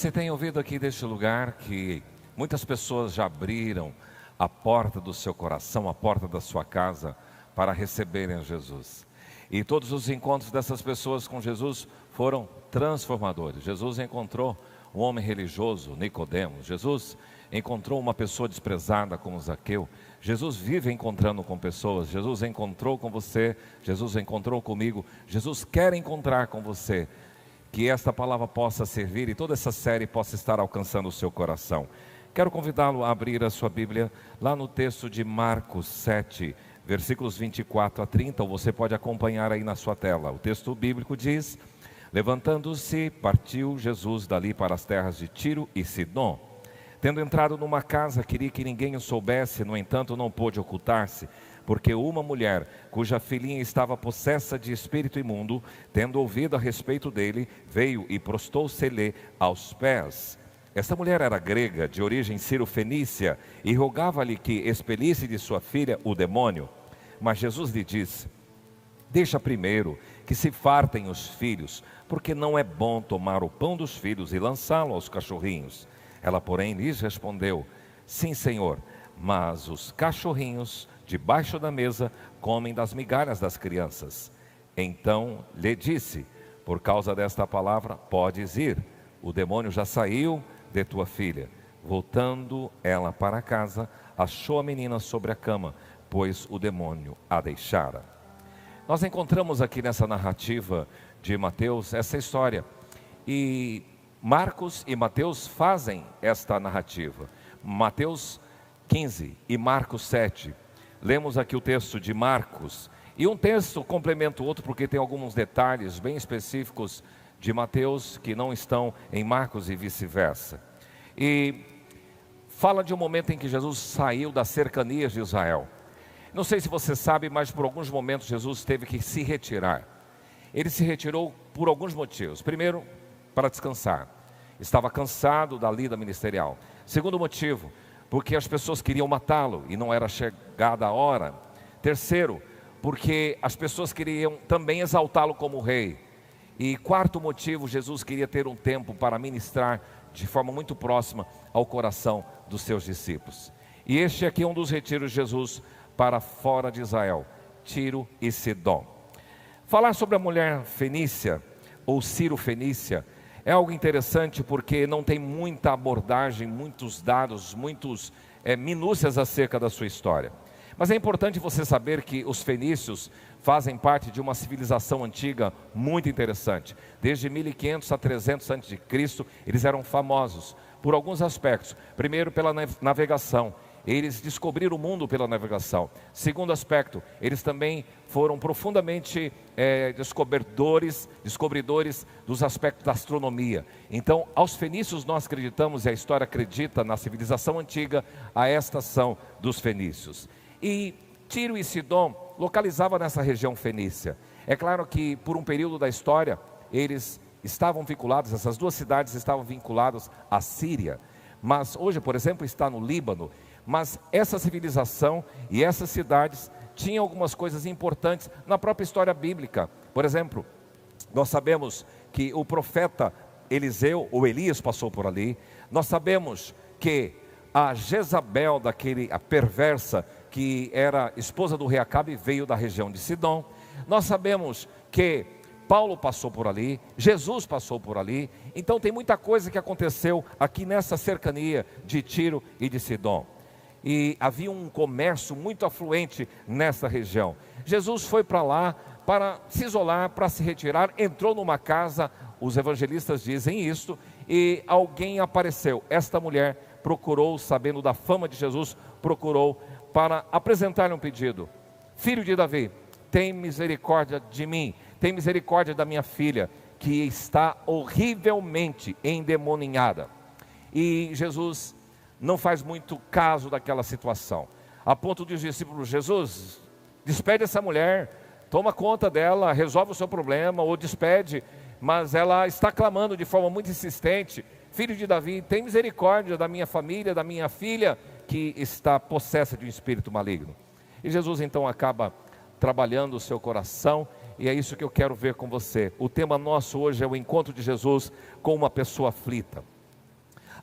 Você tem ouvido aqui deste lugar que muitas pessoas já abriram a porta do seu coração, a porta da sua casa, para receberem a Jesus. E todos os encontros dessas pessoas com Jesus foram transformadores. Jesus encontrou um homem religioso, Nicodemos. Jesus encontrou uma pessoa desprezada como Zaqueu. Jesus vive encontrando com pessoas. Jesus encontrou com você, Jesus encontrou comigo. Jesus quer encontrar com você. Que esta palavra possa servir e toda essa série possa estar alcançando o seu coração. Quero convidá-lo a abrir a sua Bíblia lá no texto de Marcos 7, versículos 24 a 30, ou você pode acompanhar aí na sua tela. O texto bíblico diz: levantando-se, partiu Jesus dali para as terras de Tiro e Sidom. Tendo entrado numa casa, queria que ninguém o soubesse, no entanto não pôde ocultar-se, porque uma mulher, cuja filhinha estava possessa de espírito imundo, tendo ouvido a respeito dele, veio e prostou-se-lhe aos pés. Esta mulher era grega, de origem ciro-fenícia, e rogava-lhe que expelisse de sua filha o demônio. Mas Jesus lhe disse: deixa primeiro que se fartem os filhos, porque não é bom tomar o pão dos filhos e lançá-lo aos cachorrinhos. Ela, porém, lhes respondeu: sim, Senhor, mas os cachorrinhos debaixo da mesa comem das migalhas das crianças. Então lhe disse: por causa desta palavra podes ir, o demônio já saiu de tua filha. Voltando ela para casa, achou a menina sobre a cama, pois o demônio a deixara. Nós encontramos aqui nessa narrativa de Mateus essa história, e Marcos e Mateus fazem esta narrativa. Mateus 15 e Marcos 7. Lemos aqui o texto de Marcos, e um texto complementa o outro, porque tem alguns detalhes bem específicos de Mateus que não estão em Marcos e vice-versa. E fala de um momento em que Jesus saiu das cercanias de Israel. Não sei se você sabe, mas por alguns momentos Jesus teve que se retirar. Ele se retirou por alguns motivos. Primeiro, para descansar. Estava cansado da lida ministerial. Segundo motivo, porque as pessoas queriam matá-lo e não era chegada a hora. Terceiro, porque as pessoas queriam também exaltá-lo como rei. E quarto motivo, Jesus queria ter um tempo para ministrar de forma muito próxima ao coração dos seus discípulos. E este aqui é um dos retiros de Jesus para fora de Israel, Tiro e Sidom. Falar sobre a mulher fenícia, ou ciro-fenícia, é algo interessante porque não tem muita abordagem, muitos dados, minúcias acerca da sua história. Mas é importante você saber que os fenícios fazem parte de uma civilização antiga muito interessante. Desde 1500 a 300 a.C., eles eram famosos por alguns aspectos. Primeiro, pela navegação. Eles descobriram o mundo pela navegação. Segundo aspecto, eles também foram profundamente descobridores dos aspectos da astronomia. Então, aos fenícios nós acreditamos, e a história acredita na civilização antiga, a esta são dos fenícios. E Tiro e Sidom localizavam nessa região fenícia. É claro que por um período da história, eles estavam vinculados, essas duas cidades estavam vinculadas à Síria. Mas hoje, por exemplo, está no Líbano. Mas essa civilização e essas cidades tinham algumas coisas importantes na própria história bíblica. Por exemplo, nós sabemos que o profeta Eliseu, ou Elias, passou por ali. Nós sabemos que a Jezabel, a perversa, que era esposa do rei Acabe, veio da região de Sidom. Nós sabemos que Paulo passou por ali, Jesus passou por ali. Então tem muita coisa que aconteceu aqui nessa cercania de Tiro e de Sidom. E havia um comércio muito afluente nessa região. Jesus foi para lá para se isolar, para se retirar, entrou numa casa, os evangelistas dizem isso, e alguém apareceu. Esta mulher procurou, sabendo da fama de Jesus, procurou para apresentar-lhe um pedido: filho de Davi, tem misericórdia de mim, tem misericórdia da minha filha, que está horrivelmente endemoninhada. E Jesus não faz muito caso daquela situação, a ponto de os discípulos: Jesus, despede essa mulher, toma conta dela, resolve o seu problema, ou despede, mas ela está clamando de forma muito insistente: filho de Davi, tem misericórdia da minha família, da minha filha, que está possessa de um espírito maligno. E Jesus então acaba trabalhando o seu coração, e é isso que eu quero ver com você. O tema nosso hoje é o encontro de Jesus com uma pessoa aflita.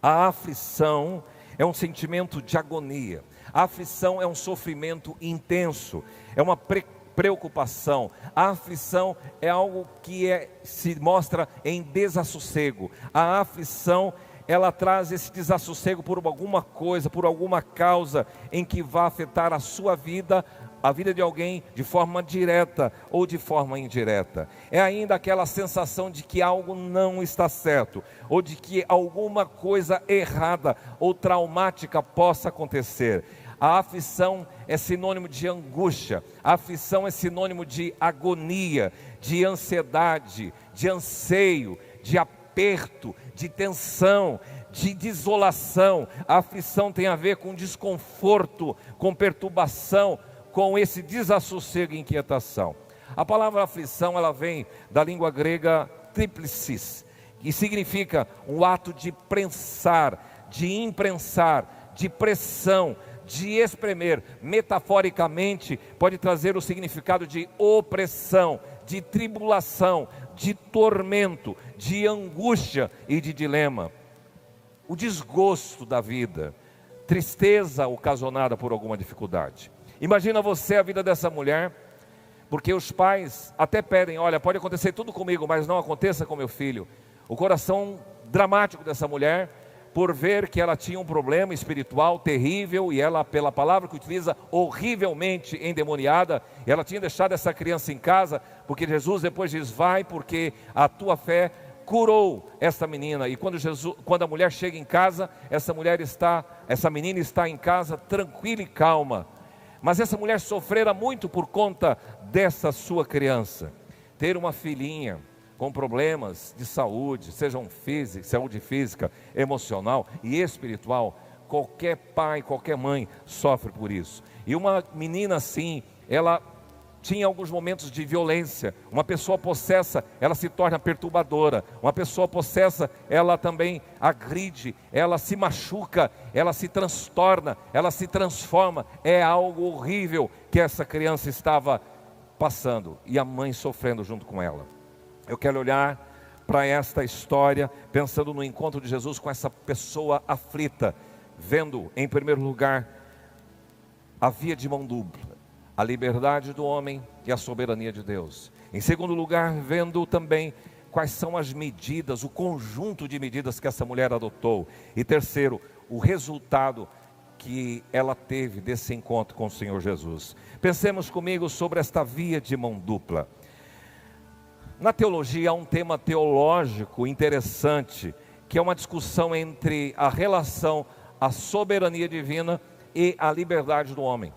A aflição é um sentimento de agonia. A aflição é um sofrimento intenso, é uma preocupação. A aflição é algo que se mostra em desassossego. A aflição, ela traz esse desassossego por alguma coisa, por alguma causa em que vai afetar a sua vida, a vida de alguém de forma direta ou de forma indireta. É ainda aquela sensação de que algo não está certo, ou de que alguma coisa errada ou traumática possa acontecer. A aflição é sinônimo de angústia, a aflição é sinônimo de agonia, de ansiedade, de anseio, de aperto, de tensão, de desolação. A aflição tem a ver com desconforto, com perturbação, com esse desassossego e inquietação. A palavra aflição, ela vem da língua grega tríplicis, que significa um ato de prensar, de imprensar, de pressão, de espremer. Metaforicamente, pode trazer o significado de opressão, de tribulação, de tormento, de angústia e de dilema. O desgosto da vida, tristeza ocasionada por alguma dificuldade. Imagina você a vida dessa mulher, porque os pais até pedem, olha, pode acontecer tudo comigo, mas não aconteça com meu filho. O coração dramático dessa mulher, por ver que ela tinha um problema espiritual terrível, e ela, pela palavra que utiliza, horrivelmente endemoniada, ela tinha deixado essa criança em casa, porque Jesus depois diz, vai, porque a tua fé curou essa menina. E quando a mulher chega em casa, essa menina está em casa tranquila e calma. Mas essa mulher sofrera muito por conta dessa sua criança. Ter uma filhinha com problemas de saúde, saúde física, emocional e espiritual, qualquer pai, qualquer mãe sofre por isso. E uma menina assim, ela tinha alguns momentos de violência. Uma pessoa possessa, ela se torna perturbadora. Uma pessoa possessa, ela também agride, ela se machuca, ela se transtorna, ela se transforma. É algo horrível que essa criança estava passando, e a mãe sofrendo junto com ela. Eu quero olhar para esta história, pensando no encontro de Jesus com essa pessoa aflita, vendo, em primeiro lugar, a via de mão dupla, a liberdade do homem e a soberania de Deus. Em segundo lugar, vendo também quais são as medidas, o conjunto de medidas que essa mulher adotou. E terceiro, o resultado que ela teve desse encontro com o Senhor Jesus. Pensemos comigo sobre esta via de mão dupla. Na teologia há um tema teológico interessante, que é uma discussão entre a relação à soberania divina e a liberdade do homem.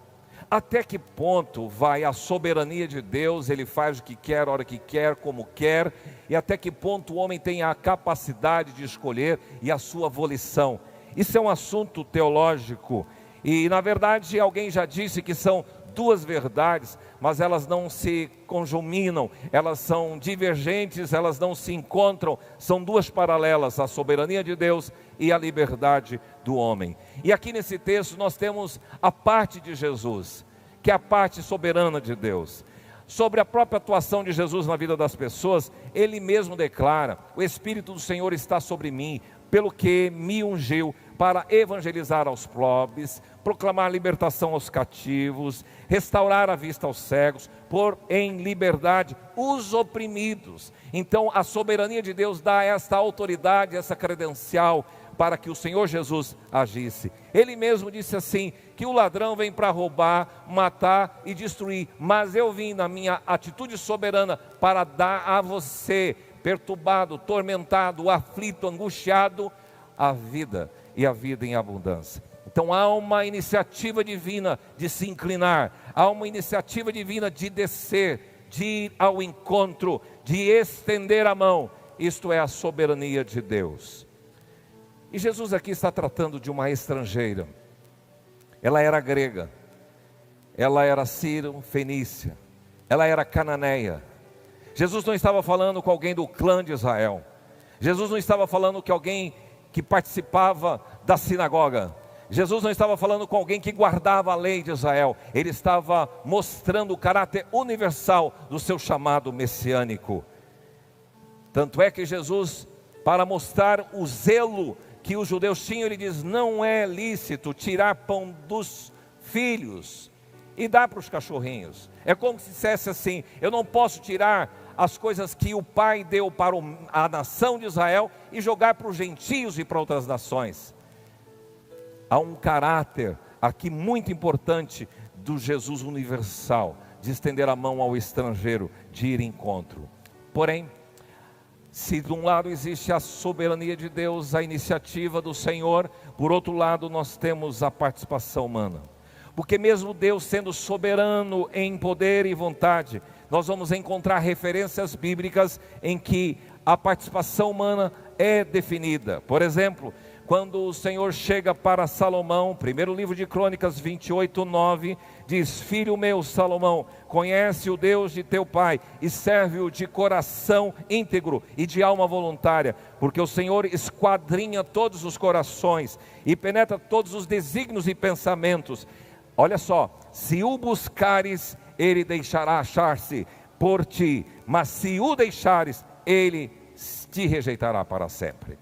Até que ponto vai a soberania de Deus, Ele faz o que quer, a hora que quer, como quer, e até que ponto o homem tem a capacidade de escolher e a sua volição. Isso é um assunto teológico, e na verdade alguém já disse que são duas verdades, mas elas não se conjuminam, elas são divergentes, elas não se encontram, são duas paralelas, a soberania de Deus e a liberdade do homem. E aqui nesse texto nós temos a parte de Jesus, que é a parte soberana de Deus. Sobre a própria atuação de Jesus na vida das pessoas, Ele mesmo declara, o Espírito do Senhor está sobre mim, pelo que me ungiu para evangelizar aos pobres, proclamar libertação aos cativos, restaurar a vista aos cegos, pôr em liberdade os oprimidos. Então a soberania de Deus dá esta autoridade, essa credencial para que o Senhor Jesus agisse. Ele mesmo disse assim, que o ladrão vem para roubar, matar e destruir, mas eu vim na minha atitude soberana para dar a você, perturbado, tormentado, aflito, angustiado, a vida, e a vida em abundância. Então há uma iniciativa divina de se inclinar, há uma iniciativa divina de descer, de ir ao encontro, de estender a mão. Isto é a soberania de Deus. E Jesus aqui está tratando de uma estrangeira. Ela era grega, ela era sírio-fenícia, ela era cananeia. Jesus não estava falando com alguém do clã de Israel. Jesus não estava falando com alguém que participava da sinagoga. Jesus não estava falando com alguém que guardava a lei de Israel. Ele estava mostrando o caráter universal do seu chamado messiânico. Tanto é que Jesus, para mostrar o zelo que os judeus tinham, ele diz: não é lícito tirar pão dos filhos e dar para os cachorrinhos. É como se dissesse assim: eu não posso tirar as coisas que o pai deu para a nação de Israel e jogar para os gentios e para outras nações. Há um caráter aqui muito importante do Jesus universal, de estender a mão ao estrangeiro, de ir em encontro. Porém, se de um lado existe a soberania de Deus, a iniciativa do Senhor, por outro lado nós temos a participação humana. Porque mesmo Deus sendo soberano em poder e vontade, nós vamos encontrar referências bíblicas em que a participação humana é definida. Por exemplo, quando o Senhor chega para Salomão, primeiro livro de Crônicas 28:9, diz: filho meu Salomão, conhece o Deus de teu pai e serve-o de coração íntegro e de alma voluntária, porque o Senhor esquadrinha todos os corações e penetra todos os desígnios e pensamentos. Olha só: se o buscares, ele deixará achar-se por ti, mas se o deixares, ele te rejeitará para sempre.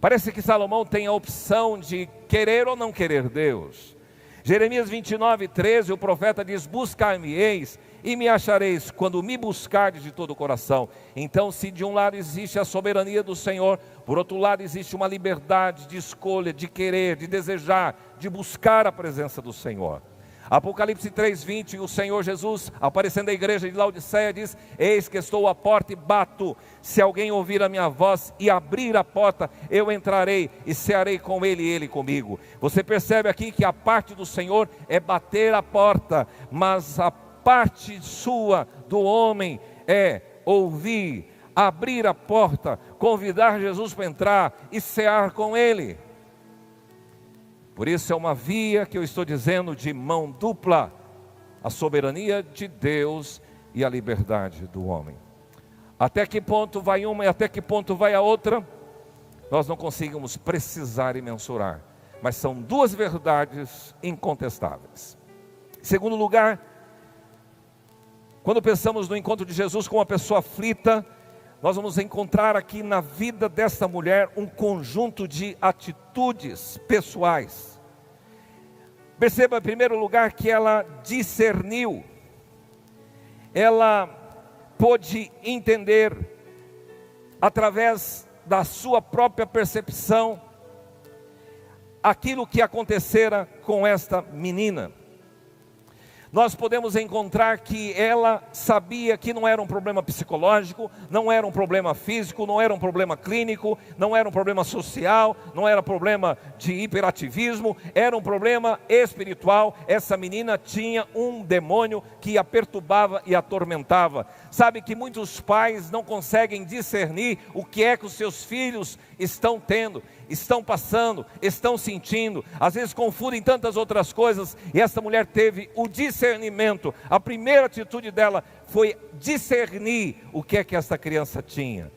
Parece que Salomão tem a opção de querer ou não querer Deus. Jeremias 29:13, o profeta diz: buscar-me-eis e me achareis, quando me buscardes de todo o coração. Então, se de um lado existe a soberania do Senhor, por outro lado existe uma liberdade de escolha, de querer, de desejar, de buscar a presença do Senhor. Apocalipse 3:20, o Senhor Jesus, aparecendo à igreja de Laodiceia, diz: eis que estou à porta e bato, se alguém ouvir a minha voz e abrir a porta, eu entrarei e cearei com ele e ele comigo. Você percebe aqui que a parte do Senhor é bater a porta, mas a parte sua, do homem, é ouvir, abrir a porta, convidar Jesus para entrar e cear com ele. Por isso é uma via que eu estou dizendo de mão dupla: a soberania de Deus e a liberdade do homem. Até que ponto vai uma e até que ponto vai a outra, nós não conseguimos precisar e mensurar, mas são duas verdades incontestáveis. Em segundo lugar, quando pensamos no encontro de Jesus com uma pessoa aflita, nós vamos encontrar aqui na vida desta mulher um conjunto de atitudes pessoais. Perceba, em primeiro lugar, que ela discerniu, ela pôde entender, através da sua própria percepção, aquilo que acontecera com esta menina. Nós podemos encontrar que ela sabia que não era um problema psicológico, não era um problema físico, não era um problema clínico, não era um problema social, não era um problema de hiperativismo, era um problema espiritual. Essa menina tinha um demônio que a perturbava e atormentava. Sabe que muitos pais não conseguem discernir o que é que os seus filhos estão tendo, estão passando, estão sentindo, às vezes confundem tantas outras coisas, e essa mulher teve o discernimento. A primeira atitude dela foi discernir o que é que essa criança tinha.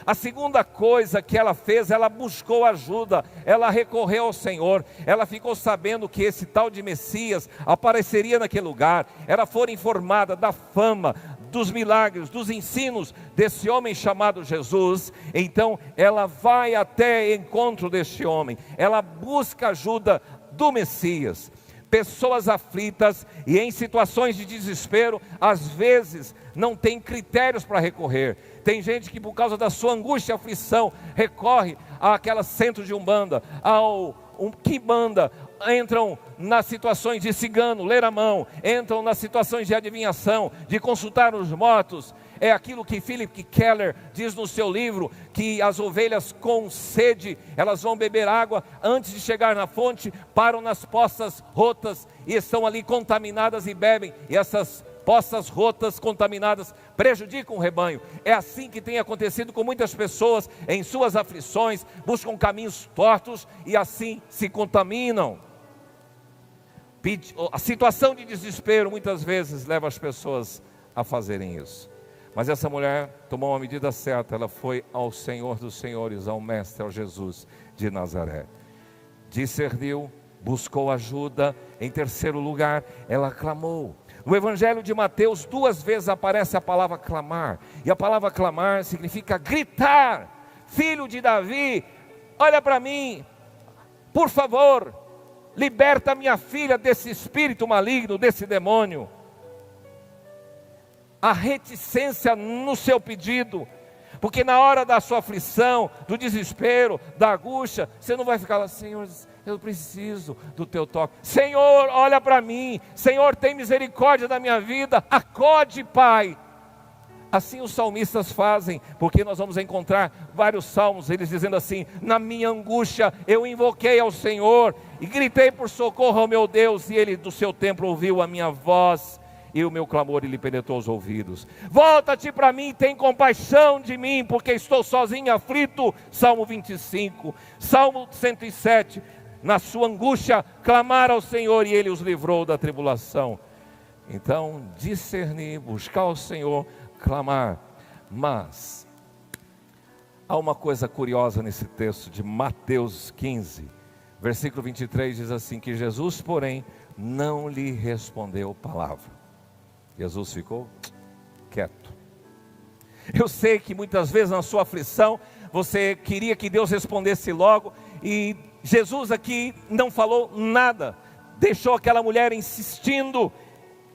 A segunda coisa que ela fez, ela buscou ajuda, ela recorreu ao Senhor, ela ficou sabendo que esse tal de Messias apareceria naquele lugar, ela foi informada da fama, dos milagres, dos ensinos desse homem chamado Jesus. Então ela vai até encontro deste homem, ela busca ajuda do Messias. Pessoas aflitas e em situações de desespero, às vezes não tem critérios para recorrer. Tem gente que, por causa da sua angústia e aflição, recorre àquela centro de umbanda, ao quimbanda, entram nas situações de cigano, ler a mão, entram nas situações de adivinhação, de consultar os mortos. É aquilo que Philip Keller diz no seu livro, que as ovelhas com sede, elas vão beber água, antes de chegar na fonte, param nas poças rotas, e estão ali contaminadas e bebem, e essas poças rotas, contaminadas, prejudicam o rebanho. É assim que tem acontecido com muitas pessoas em suas aflições, buscam caminhos tortos, e assim se contaminam. A situação de desespero muitas vezes leva as pessoas a fazerem isso. Mas essa mulher tomou uma medida certa, ela foi ao Senhor dos Senhores, ao Mestre, ao Jesus de Nazaré. Discerniu, buscou ajuda. Em terceiro lugar, ela clamou. No Evangelho de Mateus, 2 vezes aparece a palavra clamar. E a palavra clamar significa gritar. Filho de Davi, olha para mim, por favor, liberta minha filha desse espírito maligno, desse demônio. A reticência no seu pedido, porque na hora da sua aflição, do desespero, da angústia, você não vai ficar lá, Senhor, eu preciso do teu toque. Senhor, olha para mim. Senhor, tem misericórdia da minha vida. Acode, Pai. Assim os salmistas fazem, porque nós vamos encontrar vários salmos, eles dizendo assim: na minha angústia eu invoquei ao Senhor e gritei por socorro ao meu Deus, e Ele do seu templo ouviu a minha voz, e o meu clamor lhe penetrou os ouvidos. Volta-te para mim, tem compaixão de mim, porque estou sozinho, aflito. Salmo 25, Salmo 107, na sua angústia clamaram ao Senhor, e Ele os livrou da tribulação. Então, discernir, buscar o Senhor, clamar. Mas há uma coisa curiosa nesse texto de Mateus 15, versículo 23, diz assim, que Jesus, porém, não lhe respondeu palavra. Jesus ficou quieto. Eu sei que muitas vezes na sua aflição, você queria que Deus respondesse logo, e Jesus aqui não falou nada, deixou aquela mulher insistindo,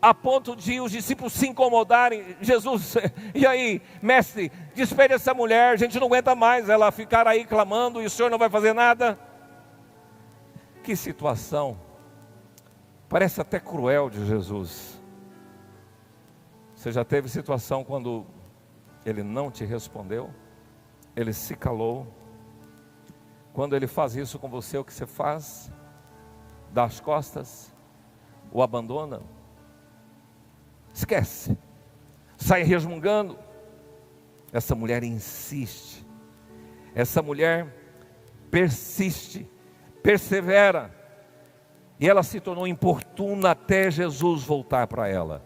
a ponto de os discípulos se incomodarem. Jesus, e aí, mestre, despede essa mulher, a gente não aguenta mais ela ficar aí clamando e o Senhor não vai fazer nada. Que situação, parece até cruel de Jesus. Você já teve situação quando Ele não te respondeu? Ele se calou? Quando Ele faz isso com você, o que você faz? Dá as costas? O abandona? Esquece, sai resmungando. Essa mulher insiste, essa mulher persiste, persevera, e ela se tornou importuna até Jesus voltar para ela,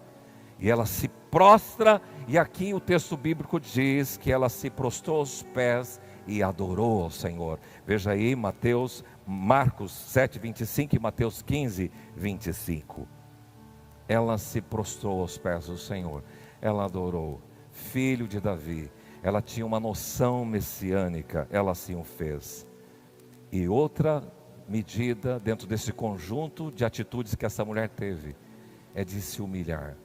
e ela se prostra, e aqui o texto bíblico diz que ela se prostrou aos pés e adorou ao Senhor. Veja aí Marcos 7, 25 e Mateus 15, 25. Ela se prostrou aos pés do Senhor, ela adorou, filho de Davi, ela tinha uma noção messiânica, ela assim o fez. E outra medida dentro desse conjunto de atitudes que essa mulher teve, é de se humilhar.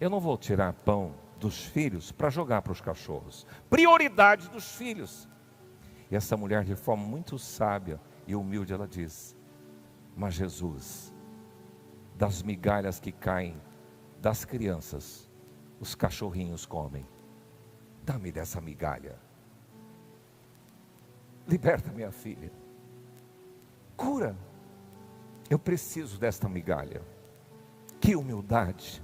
Eu não vou tirar pão dos filhos para jogar para os cachorros, prioridade dos filhos. E essa mulher, de forma muito sábia e humilde, ela diz: mas Jesus, das migalhas que caem das crianças, os cachorrinhos comem. Dá-me dessa migalha. Liberta minha filha. Cura. Eu preciso desta migalha. Que humildade.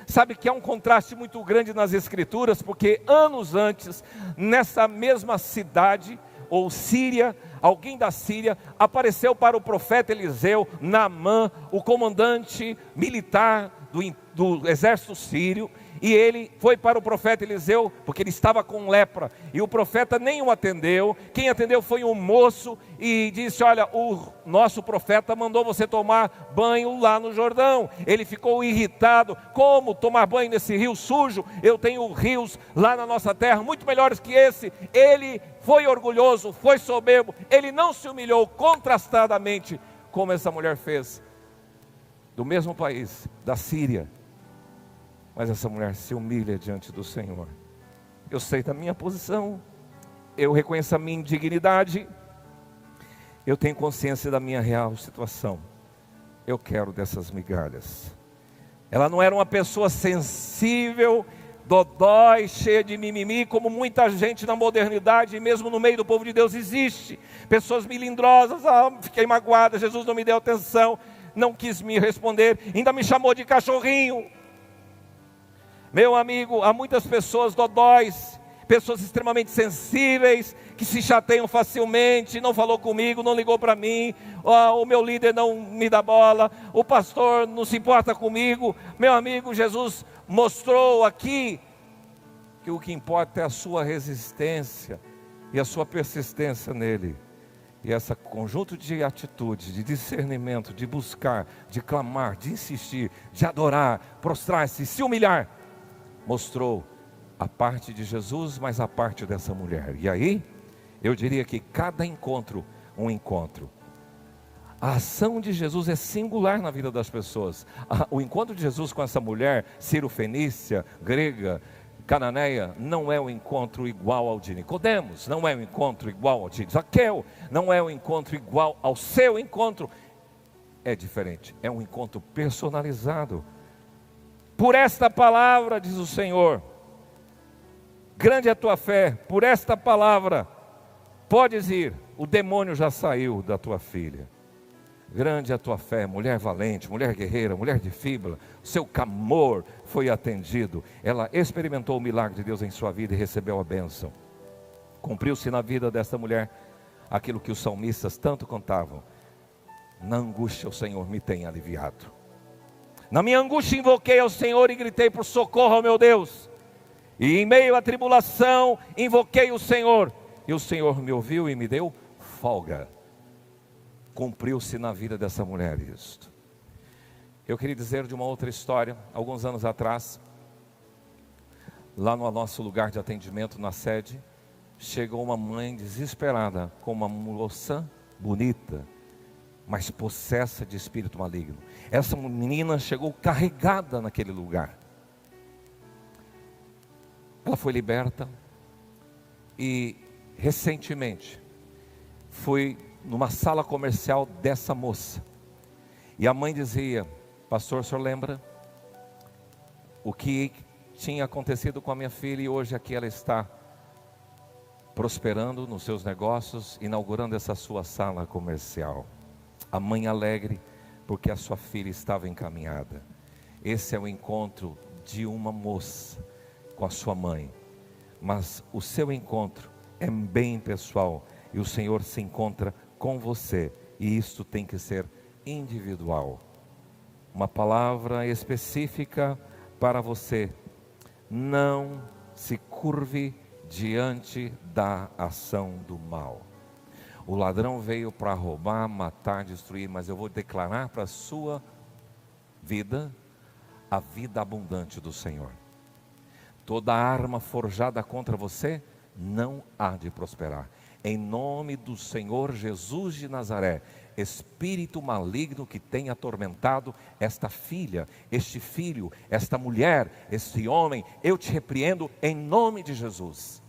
Sabe que há um contraste muito grande nas Escrituras, porque anos antes, nessa mesma cidade, ou Síria, alguém da Síria apareceu para o profeta Eliseu, Naamã, o comandante militar do exército sírio, e ele foi para o profeta Eliseu, porque ele estava com lepra, e o profeta nem o atendeu. Quem atendeu foi um moço, e disse: olha, o nosso profeta mandou você tomar banho lá no Jordão. Ele ficou irritado: como tomar banho nesse rio sujo? Eu tenho rios lá na nossa terra muito melhores que esse. Ele foi orgulhoso, foi soberbo, ele não se humilhou, contrastadamente como essa mulher fez, do mesmo país, da Síria. Mas essa mulher se humilha diante do Senhor. Eu sei da minha posição, eu reconheço a minha indignidade, eu tenho consciência da minha real situação. Eu quero dessas migalhas. Ela não era uma pessoa sensível, dodói, cheia de mimimi, como muita gente na modernidade, e mesmo no meio do povo de Deus existe. Pessoas melindrosas: fiquei magoada, Jesus não me deu atenção, não quis me responder, ainda me chamou de cachorrinho. Meu amigo, há muitas pessoas dodóis, pessoas extremamente sensíveis, que se chateiam facilmente. Não falou comigo, não ligou para mim, o meu líder não me dá bola, o pastor não se importa comigo. Meu amigo, Jesus mostrou aqui que o que importa é a sua resistência e a sua persistência nele. E esse conjunto de atitudes, de discernimento, de buscar, de clamar, de insistir, de adorar, prostrar-se, se humilhar, mostrou a parte de Jesus, mas a parte dessa mulher. E aí, Eu diria que cada encontro, um encontro. A ação de Jesus é singular na vida das pessoas. O encontro de Jesus com essa mulher, Ciro-fenícia, grega, cananeia, não é um encontro igual ao de Nicodemos, não é um encontro igual ao de Zaqueu, não é um encontro igual ao seu encontro. É diferente, é um encontro personalizado. Por esta palavra, diz o Senhor, grande é a tua fé, por esta palavra, podes ir, o demônio já saiu da tua filha. Grande é a tua fé, mulher valente, mulher guerreira, mulher de fibra, seu clamor foi atendido. Ela experimentou o milagre de Deus em sua vida e recebeu a bênção. Cumpriu-se na vida dessa mulher aquilo que os salmistas tanto contavam. Na angústia o Senhor me tem aliviado. Na minha angústia invoquei ao Senhor e gritei por socorro ao meu Deus. E em meio à tribulação invoquei o Senhor. E o Senhor me ouviu e me deu folga. Cumpriu-se na vida dessa mulher isto. Eu queria dizer de uma outra história. Alguns anos atrás, lá no nosso lugar de atendimento na sede, chegou uma mãe desesperada com uma moça bonita, mas possessa de espírito maligno. Essa menina chegou carregada naquele lugar. Ela foi liberta e recentemente fui numa sala comercial dessa moça. E a mãe dizia: pastor, o senhor lembra o que tinha acontecido com a minha filha e hoje aqui ela está prosperando nos seus negócios, inaugurando essa sua sala comercial. A mãe alegre porque a sua filha estava encaminhada. Esse é o encontro de uma moça com a sua mãe, mas o seu encontro é bem pessoal e o Senhor se encontra com você, e isto tem que ser individual. Uma palavra específica para você: não se curve diante da ação do mal. O ladrão veio para roubar, matar, destruir, mas eu vou declarar para a sua vida a vida abundante do Senhor. Toda arma forjada contra você não há de prosperar. Em nome do Senhor Jesus de Nazaré, espírito maligno que tem atormentado esta filha, este filho, esta mulher, este homem, eu te repreendo em nome de Jesus.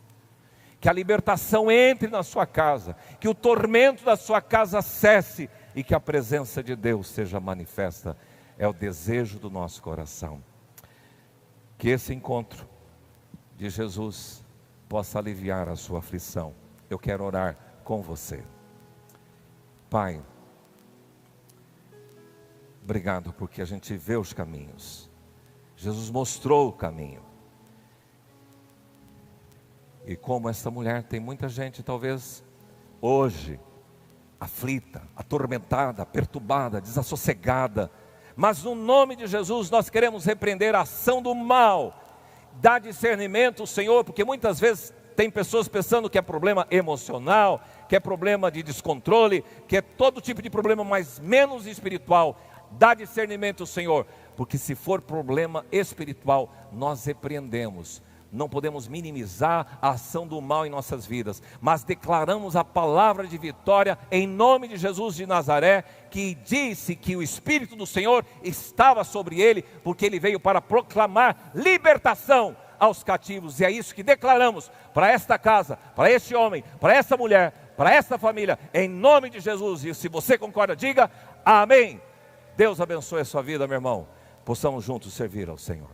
Que a libertação entre na sua casa, que o tormento da sua casa cesse e que a presença de Deus seja manifesta. É o desejo do nosso coração. Que esse encontro de Jesus possa aliviar a sua aflição. Eu quero orar com você. Pai, obrigado porque a gente vê os caminhos. Jesus mostrou o caminho. E como essa mulher, tem muita gente talvez hoje aflita, atormentada, perturbada, desassossegada. Mas no nome de Jesus nós queremos repreender a ação do mal. Dá discernimento, Senhor, porque muitas vezes tem pessoas pensando que é problema emocional, que é problema de descontrole, que é todo tipo de problema, mas menos espiritual. Dá discernimento, Senhor, porque se for problema espiritual, nós repreendemos. Não podemos minimizar a ação do mal em nossas vidas, mas declaramos a palavra de vitória em nome de Jesus de Nazaré, que disse que o Espírito do Senhor estava sobre ele, porque ele veio para proclamar libertação aos cativos. E é isso que declaramos para esta casa, para este homem, para essa mulher, para esta família, em nome de Jesus. E se você concorda, diga amém. Deus abençoe a sua vida, meu irmão. Possamos juntos servir ao Senhor.